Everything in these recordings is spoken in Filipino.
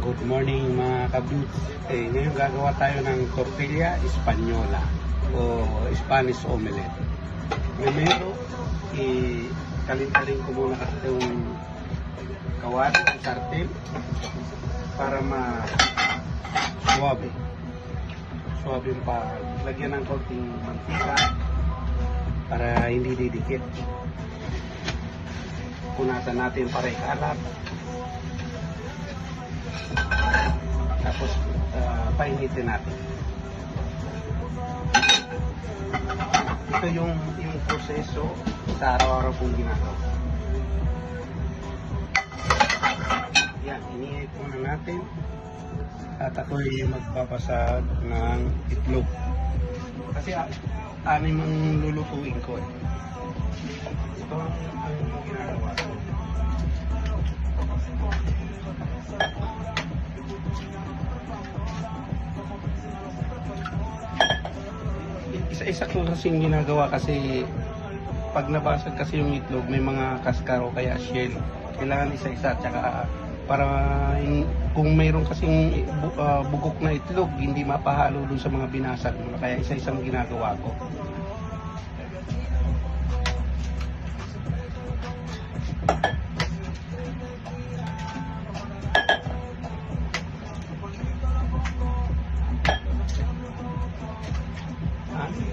Good morning mga kabits. Ngayon gagawa tayo ng tortilla Española o Spanish omelette. Primero, kalin-kalin ko muna kasi yung kawali o sartén para suwabe. Suwabe pa. Lagyan ng konting mantika para hindi didikit. Punatan natin para ikalat. Tapos painitin natin. Ito yung proseso sa araw-araw kong ginagawa. Yan, iniit muna natin. At ako'y magpapasag ng itlog. Kasi anim ang lulutuin ko eh. Ito ang ginagawa ko. Isa-isa ko kasing ginagawa kasi pag nabasag kasi yung itlog may mga kaskaro kaya shell. Kailangan isa-isa tsaka para kung mayroon kasing bugok na itlog hindi mapahalo dun sa mga binasag mo. Kaya isa-isang ginagawa ko.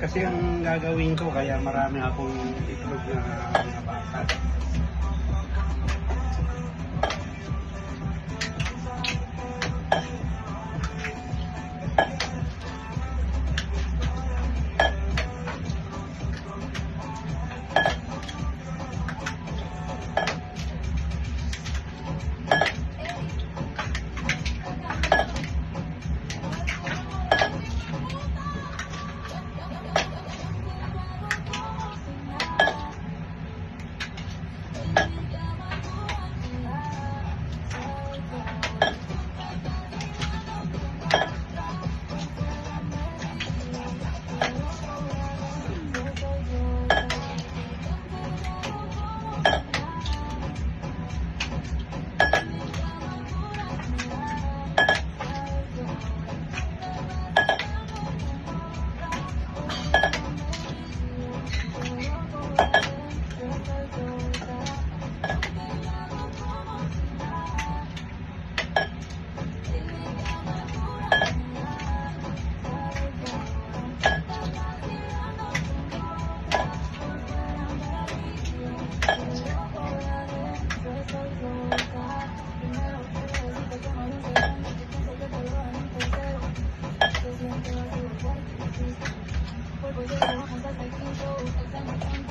Kasi ang gagawin ko kaya marami akong itlog na nabasag.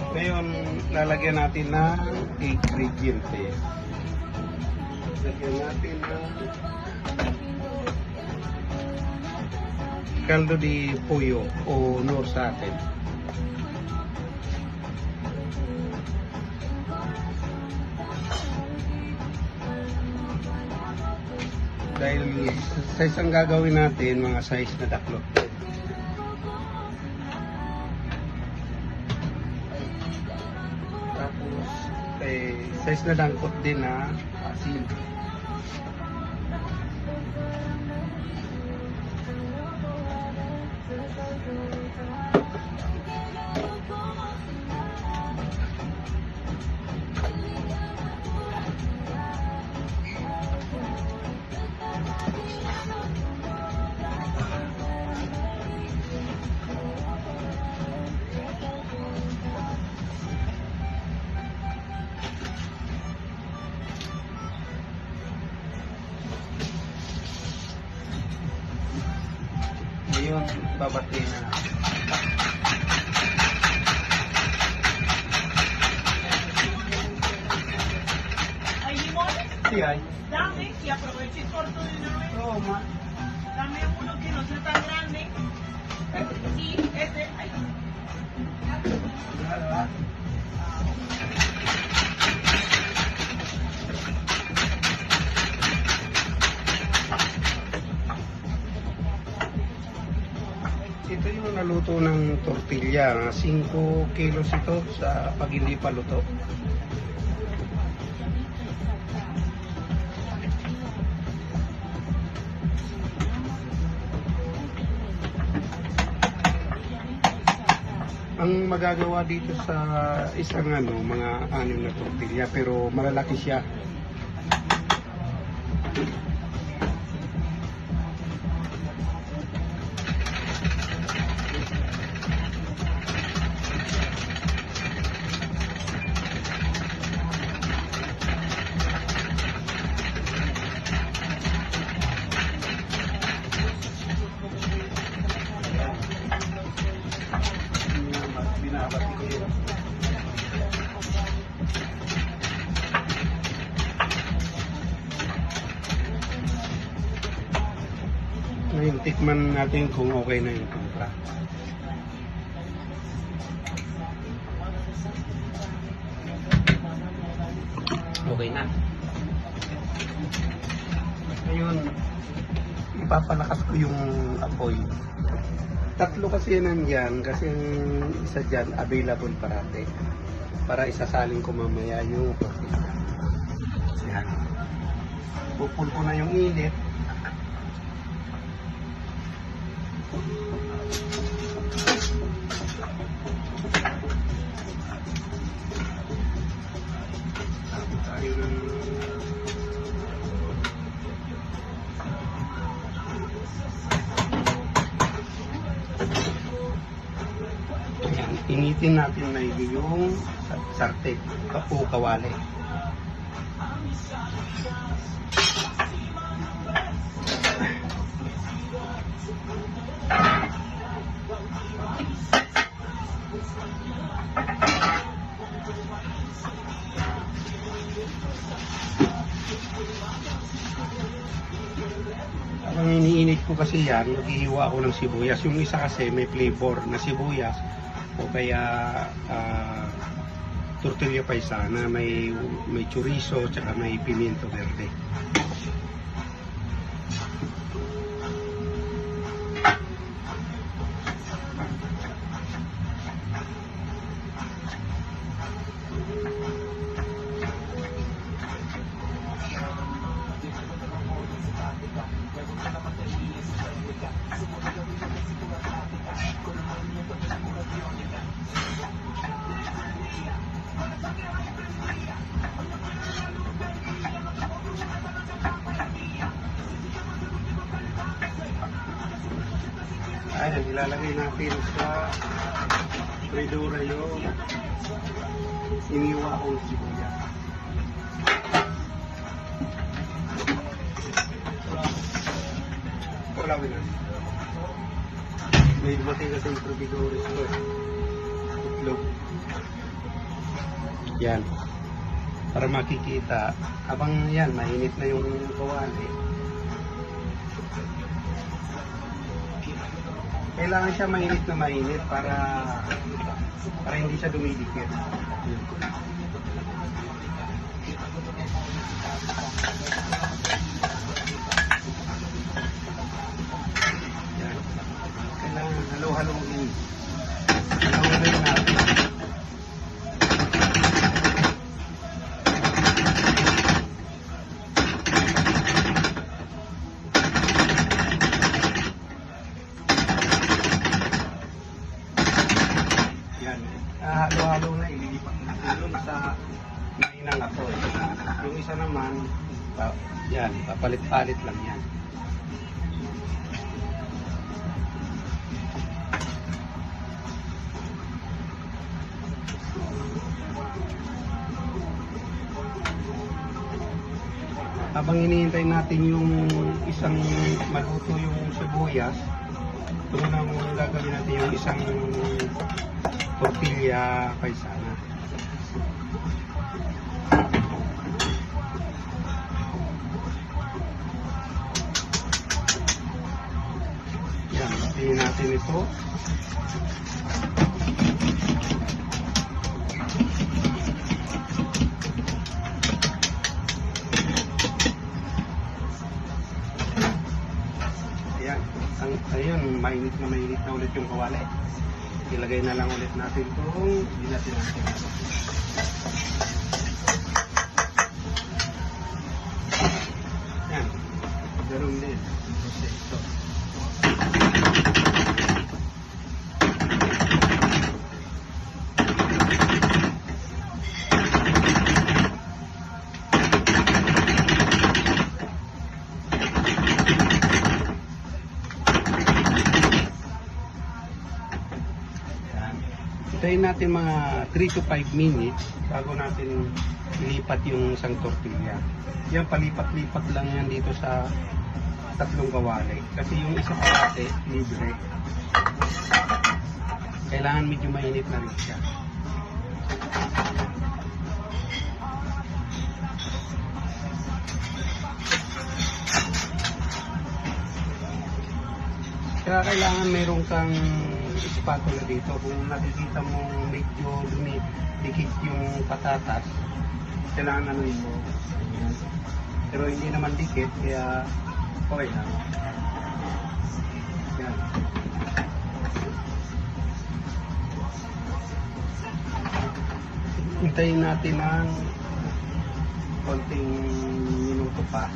Ngayon, lalagyan natin ng ingredientes. Lagyan natin ng caldo de pollo o nor sa atin. Dahil sa isang gagawin natin, mga size na daklot. Size na dangkot din na asin. Ngayon, babati na. ¿Hay limones? Sí, hay. Dame y aprovecho y corto de una vez. Toma. Dame uno que no sea tan grande. Y este, ahí. Ito yung naluto ng tortilla. 5 kilos ito sa pag hindi pa luto. Ang magagawa dito sa isang mga 6 na tortilla, pero malalaki siya. Binabati ko yun. Ngayon, tikman natin kung okay na yung kumpra. Okay na. Ngayon, ipapalakas ko yung apoy. 3 kasi nandyan, kasi yung isa dyan available parate. Para isasalin ko mamaya yung tortilla. Yan. Pupul ko na yung init. Tayo ng Ayan, initin natin na yung sarte o kawali. Ang iniinit ko kasi yan, naghihiwa ako ng sibuyas. Yung isa kasi may flavor na sibuyas o kaya tortilla paisana, may chorizo tsaka may pimiento verde. Ayan, ilalagay natin sa fridora yung iniwa kong sibuyas. Kulawin na. May dumating kasi yung fridora ko. Itlog. Yan. Para makikita, habang yan, mainit na yung kawali. Kailangan siya mainit na mainit para hindi siya dumidikit. Yan. Kailangan halo-haloin. Halo-haloin natin. Halo-halo na, ililipat natin doon sa mainang apoy. Yung isa naman, yan, papalit-palit lang yan. Habang hinihintay natin yung isang maluto yung sibuyas, ito na muna gagawin natin yung isang tortilla paisana. Yan, tingin natin ito. Ayan, ayun, mainit na ulit yung kawali. Ilagay na lang ulit natin itong binatin natin. Yan. Ganun din. Ito. Hintayin natin mga 3 to 5 minutes bago natin ilipat yung isang tortilla. Yan, palipat-lipat lang yan dito sa tatlong kawali. Kasi yung isa kalate, libre. Kailangan medyo mainit na rin siya. Kaya kailangan meron kang spatula dito. Kung nakikita mo medyo dumidikit yung patatas, kailangan ano mo. Pero hindi naman dikit, kaya okay lang. Yan. Hintayin natin ng konting minuto pa.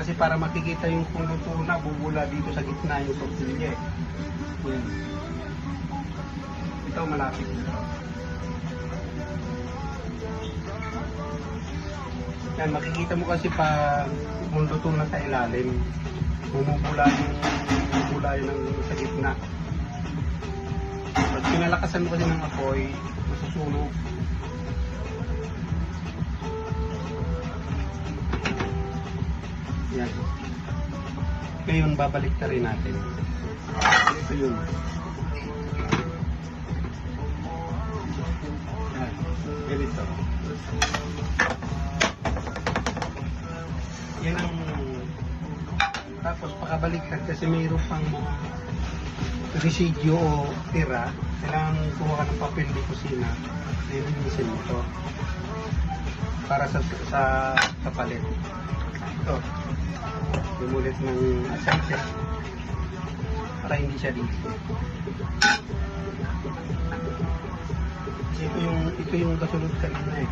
Kasi para makikita yung kung luto na, bubula dito sa gitna yung tortilla eh. Yan. Ito malapit na. Yan, makikita mo kasi pa kung luto na sa ilalim, bumubula yung sa gitna. Pag pinalakasan mo kasi ng apoy, masusunog. Yan. Ngayon, babalik na rin natin. Ito yun. Yan. Ganito. Yan ang... Tapos, pakabaliktad kasi mayroon pang residyo o tira. Kailangan kumuha ka ng papel de kusina. Lilinisin mo ito. Para sa palit. Ito. Lumulit ng aceite para hindi siya dito. Ito yung kasunod kanina eh.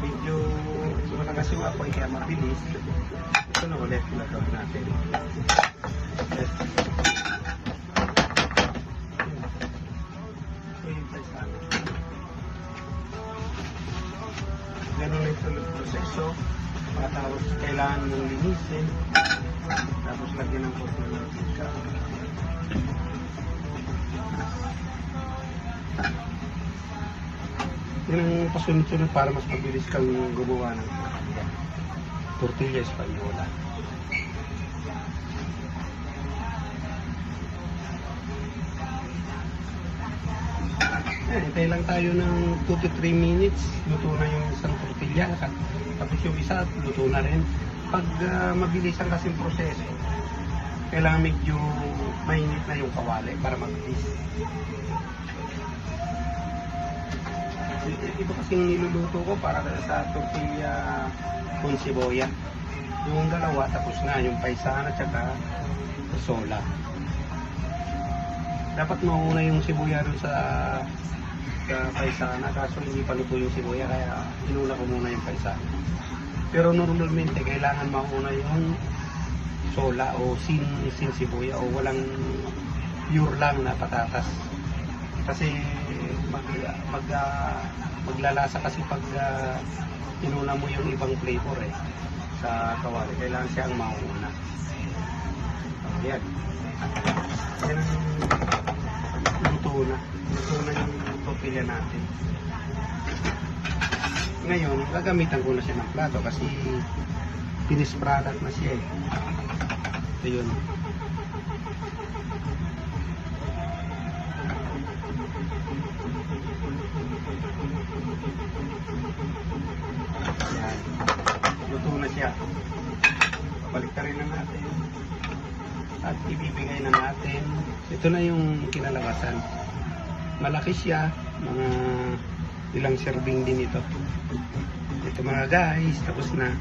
Medyo malakas yung apoy kaya mabilis. Ito na ulit pinagawin natin. Yes. Ito yung paisano. Ganun ito yung proseso. Tapos kailangan mong linisin. Tapos lagyan ng konti ng mantika. Yan ang pasunod-sunod para mas mabilis kang gumawa ng tortilla española. Hintay lang tayo ng 2 to 3 minutes. Luto na yung isang tortilla. Tapos yung isa, luto na rin. Pag mabilis ang kasing proseso, kailangan medyo mainit na yung kawali para mabilis. Ito kasing niluluto ko para sa tortilla con cebolla. Yung dalawa, tapos na. Yung paisana at saka sola. Dapat mauna yung sibuya doon sa paisana, kaso hindi pa luto yung sibuya kaya inuna ko muna yung paisana. Pero normalmente kailangan mauna yung sola o sin sibuya o walang pure lang na patatas. Kasi maglalasa kasi pag inuna mo yung ibang flavor eh sa kawali, kailangan siyang mauna. Yan. Yan ang luto na yung tortilla natin. Ngayon, gagamitan ko na siya ng plato kasi finished product na siya eh. Ito yun. Yan. Luto na siya. Balik na rin na natin. At ibibigay na natin. Ito na yung kinalabasan. Malaki siya. Mga ilang serving din ito. Ito mga guys. Tapos na.